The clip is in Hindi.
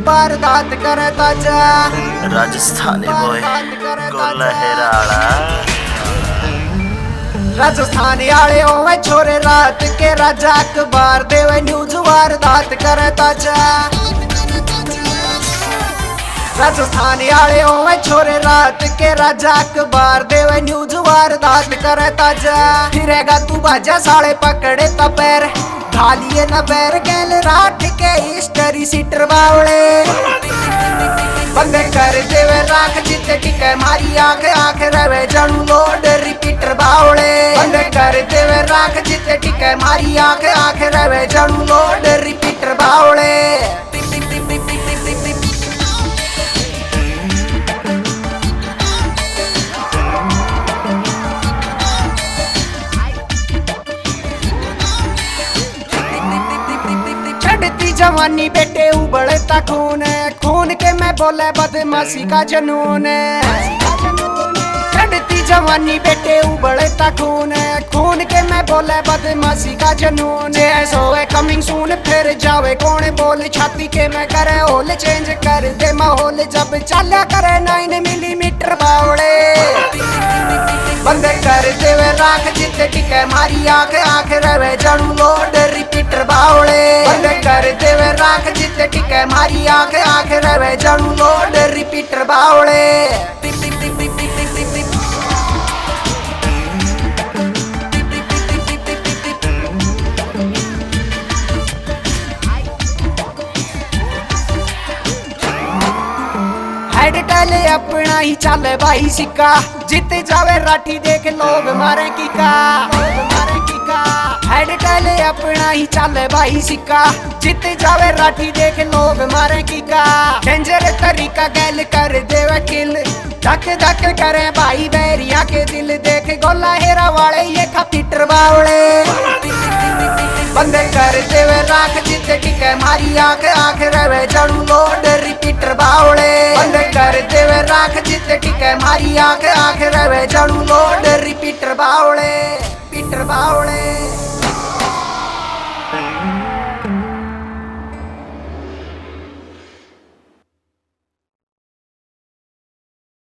वारदात करे ताजा राजस्थानी बॉय लहराड़ा राजस्थानी आले होवे छोरे रात के राजा अखबार देवे न्यूज वारदात करे ताजा राजस्थानी आले होवे छोरे रात के राजा अखबार देवे न्यूज वारदात करे ताजा फिरेगा तू बाजा साले पकड़े तपैर ढालिए न पैर गैल रात के हिस्टरी सीटर बावले बंदे कर देवे राख जिते टिके मारी आंख आंख रवे जणू लोड रिपीटर बावले बंदे कर देवे राख जिते टिके मारी आंख आंख रवे जणू लोड रिपीटर बावले जवानी बेटे उबले ता खून खून के मैं बोले बदमाशी का जनून चढ़ती जवानी बेटे उबले ता खून खून के मैं बोले बदमाशी का जनून ऐसो है कमिंग सून फिर जावे कौन बोल छाती के मैं करे होल चेंज कर दे माहौल जब चला करे 9 मिलीमीटर बावड़े बंदे कर देवे राख जिते टिके मारी आंख आंख रवे जणू लोड रिपीटर बावड़े बंदे कर देवे राख जिते टिके मारी आंख आंख रवे जणू लोड रिपीटर बावड़े हेड अपना ही चले भाई सिक्का जिते जावे राठी देख लोग मारे कीका हेड अपना ही चले भाई सिक्का जिते जावे राठी देख लोग मारे कीका डेंजर तरीका गैल कर देवे किल धक धक करे भाई बैरिया के दिल देख गोला हेरा वाले ये खपीटर बावले बंदे कर देवे राख जिते टिके मारी आंख आंख रवे जणू लोड रिपीटर बावले बंदे कर देवे राख जिते टिके मारी आंख आंख रवे जणू लोड रिपीटर बावले।